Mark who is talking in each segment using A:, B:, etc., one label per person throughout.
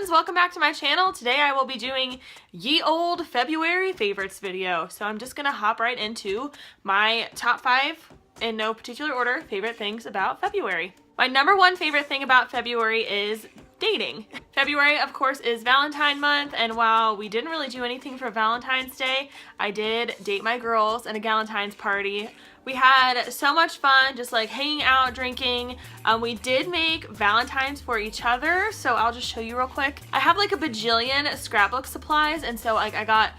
A: friends, welcome back to my channel. Today I will be doing ye old February favorites video. So I'm just gonna hop right into my top 5, in no particular order, favorite things about February. My number 1 favorite thing about February is dating. February, of course, is Valentine month, and while we didn't really do anything for Valentine's Day, I did date my girls at a Galentine's party. We had so much fun just like hanging out, drinking. We did make Valentines for each other, so I'll just show you real quick. I have like a bajillion scrapbook supplies, and so like I got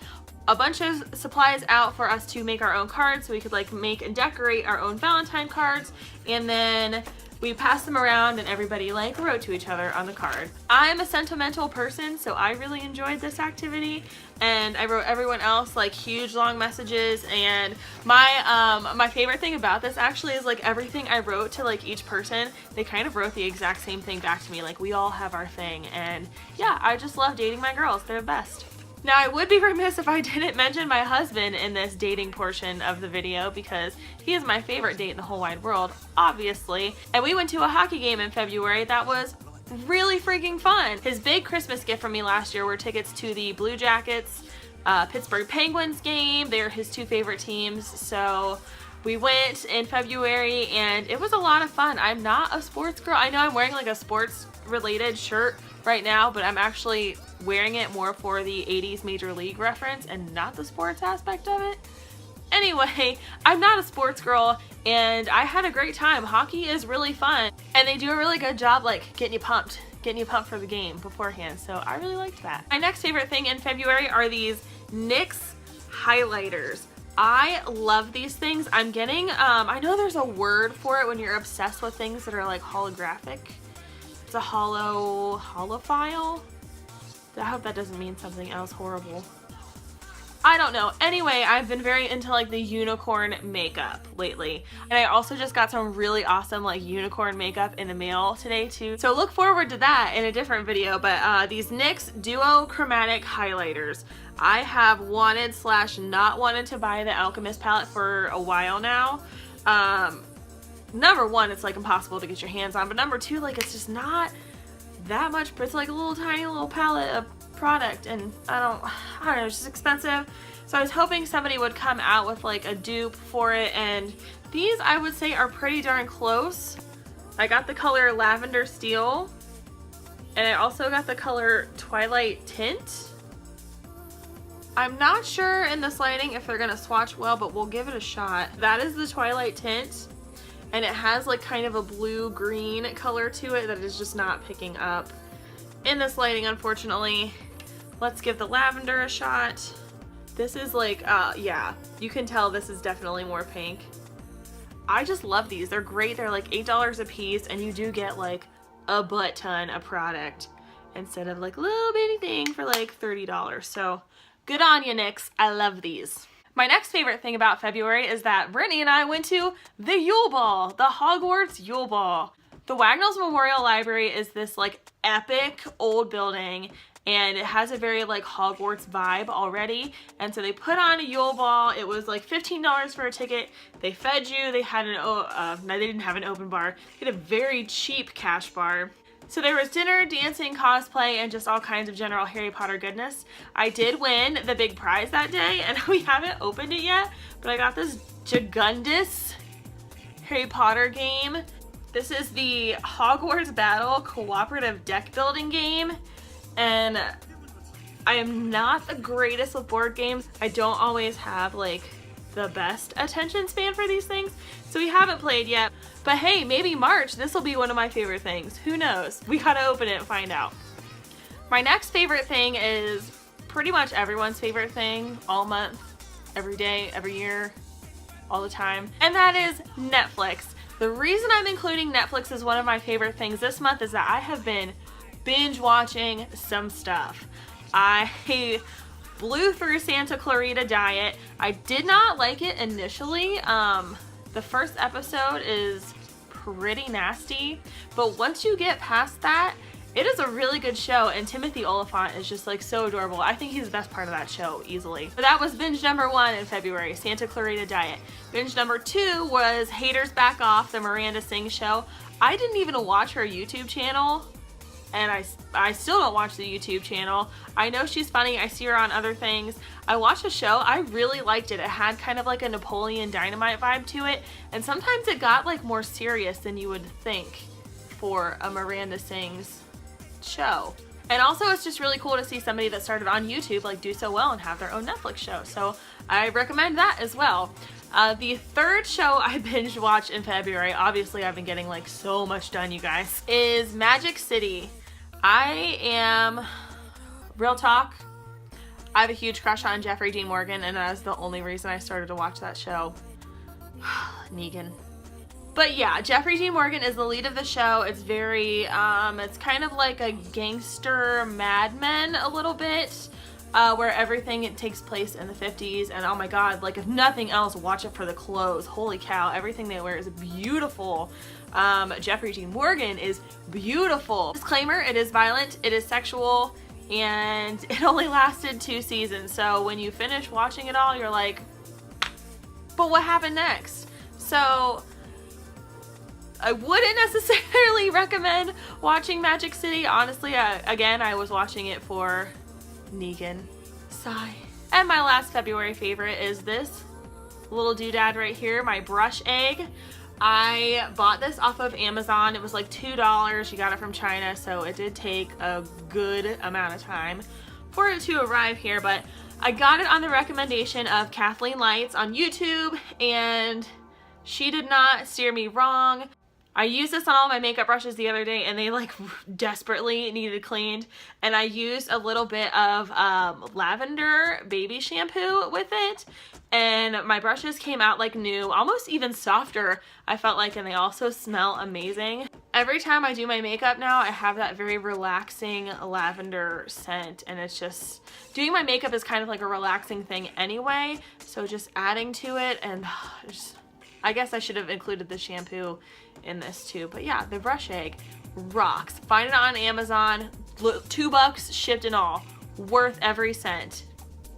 A: a bunch of supplies out for us to make our own cards so we could like make and decorate our own Valentine cards, and then we passed them around and everybody like wrote to each other on the card. I'm a sentimental person, so I really enjoyed this activity, and I wrote everyone else like huge long messages. And my favorite thing about this actually is like everything I wrote to like each person, they kind of wrote the exact same thing back to me. Like, we all have our thing, and yeah, I just love dating my girls. They're the best. Now, I would be remiss if I didn't mention my husband in this dating portion of the video, because he is my favorite date in the whole wide world, obviously. And we went to a hockey game in February that was really freaking fun. His big Christmas gift from me last year were tickets to the Blue Jackets Pittsburgh Penguins game. They're his 2 favorite teams, so we went in February and it was a lot of fun. I'm not a sports girl. I know I'm wearing like a sports related shirt right now, but I'm actually wearing it more for the 80s Major League reference and not the sports aspect of it. Anyway, I'm not a sports girl, and I had a great time. Hockey is really fun, and they do a really good job like getting you pumped for the game beforehand, so I really liked that. My next favorite thing in February are these NYX highlighters. I love these things. I'm getting, I know there's a word for it when you're obsessed with things that are like holographic. It's a holophile. I hope that doesn't mean something else horrible. I don't know. Anyway, I've been very into like the unicorn makeup lately. And I also just got some really awesome like unicorn makeup in the mail today too. So look forward to that in a different video. But these NYX Duo Chromatic Highlighters. I have wanted / not wanted to buy the Alchemist palette for a while now. Number 1, it's like impossible to get your hands on. But number 2, like it's just not that much, but it's like a little tiny little palette of product, and I don't know, it's just expensive. So I was hoping somebody would come out with like a dupe for it, and these I would say are pretty darn close. I got the color Lavender Steel, and I also got the color Twilight Tint. I'm not sure in this lighting if they're gonna swatch well, but we'll give it a shot. That is the Twilight Tint, and it has like kind of a blue-green color to it that is just not picking up in this lighting, unfortunately. Let's give the lavender a shot. This is like, yeah, you can tell this is definitely more pink. I just love these. They're great. They're like $8 a piece, and you do get like a butt ton of product instead of like a little bitty thing for like $30. So good on you, NYX. I love these. My next favorite thing about February is that Brittany and I went to the Yule Ball, the Hogwarts Yule Ball. The Wagnalls Memorial Library is this like epic old building, and it has a very like Hogwarts vibe already. And so they put on a Yule Ball. It was like $15 for a ticket. They fed you. They had an, no, they didn't have an open bar. They had a very cheap cash bar. So there was dinner, dancing, cosplay, and just all kinds of general Harry Potter goodness. I did win the big prize that day, and we haven't opened it yet, but I got this Gigundous Harry Potter game. This is the Hogwarts Battle cooperative deck building game, and I am not the greatest with board games. I don't always have like the best attention span for these things, so we haven't played yet. But hey, maybe March, this will be one of my favorite things. Who knows? We gotta open it and find out. My next favorite thing is pretty much everyone's favorite thing all month, every day, every year, all the time, and that is Netflix. The reason I'm including Netflix as one of my favorite things this month is that I have been binge watching some stuff. I blew through Santa Clarita Diet. I did not like it initially. The first episode is pretty nasty, but once you get past that, it is a really good show, and Timothy Oliphant is just like so adorable. I think he's the best part of that show, easily. But that was binge number 1 in February, Santa Clarita Diet. Binge number 2 was Haters Back Off, the Miranda Sings show. I didn't even watch her YouTube channel and I still don't watch the YouTube channel. I know she's funny. I see her on other things. I watched a show. I really liked it. It had kind of like a Napoleon Dynamite vibe to it, and sometimes it got like more serious than you would think for a Miranda Sings show. And also it's just really cool to see somebody that started on YouTube like do so well and have their own Netflix show. So I recommend that as well. The third show I binge watched in February, obviously I've been getting like so much done, you guys, is Magic City. I am, real talk, I have a huge crush on Jeffrey Dean Morgan, and that is the only reason I started to watch that show. Negan. But yeah, Jeffrey Dean Morgan is the lead of the show. It's very, it's kind of like a gangster Mad Men a little bit, where everything it takes place in the 50s, and oh my god, like if nothing else, watch it for the clothes. Holy cow, everything they wear is beautiful. Jeffrey Dean Morgan is beautiful. Disclaimer, it is violent, it is sexual, and it only lasted 2 seasons, so when you finish watching it all, you're like, but what happened next? So I wouldn't necessarily recommend watching Magic City. Honestly, again, I was watching it for Negan. Sigh. And my last February favorite is this little doodad right here, my brush egg. I bought this off of Amazon. It was like $2. You got it from China, so it did take a good amount of time for it to arrive here, but I got it on the recommendation of Kathleen Lights on YouTube, and she did not steer me wrong. I used this on all my makeup brushes the other day, and they like desperately needed cleaned, and I used a little bit of lavender baby shampoo with it, and my brushes came out like new, almost even softer, I felt like, and they also smell amazing. Every time I do my makeup now, I have that very relaxing lavender scent, and it's just, doing my makeup is kind of like a relaxing thing anyway, so just adding to it, and just, I guess I should have included the shampoo in this too, but yeah, the brush egg rocks. Find it on Amazon, $2 shipped and all. Worth every cent,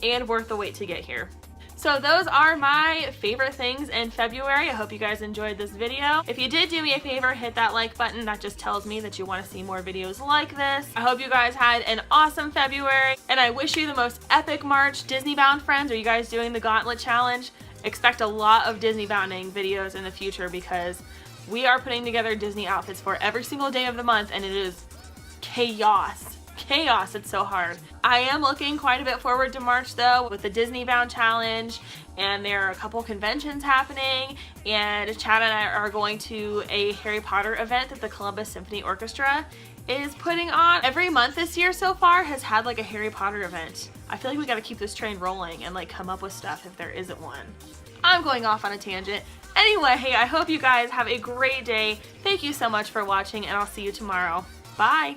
A: and worth the wait to get here. So those are my favorite things in February. I hope you guys enjoyed this video. If you did do me a favor, hit that like button. That just tells me that you want to see more videos like this. I hope you guys had an awesome February, and I wish you the most epic March. Disney bound friends, are you guys doing the Gauntlet Challenge? Expect a lot of Disney bounding videos in the future, because we are putting together Disney outfits for every single day of the month, and it is chaos. Chaos, it's so hard. I am looking quite a bit forward to March though, with the Disney Bound Challenge, and there are a couple conventions happening, and Chad and I are going to a Harry Potter event that the Columbus Symphony Orchestra is putting on. Every month this year so far has had like a Harry Potter event. I feel like we gotta keep this train rolling and like come up with stuff if there isn't one. I'm going off on a tangent. Anyway, hey, I hope you guys have a great day. Thank you so much for watching, and I'll see you tomorrow. Bye!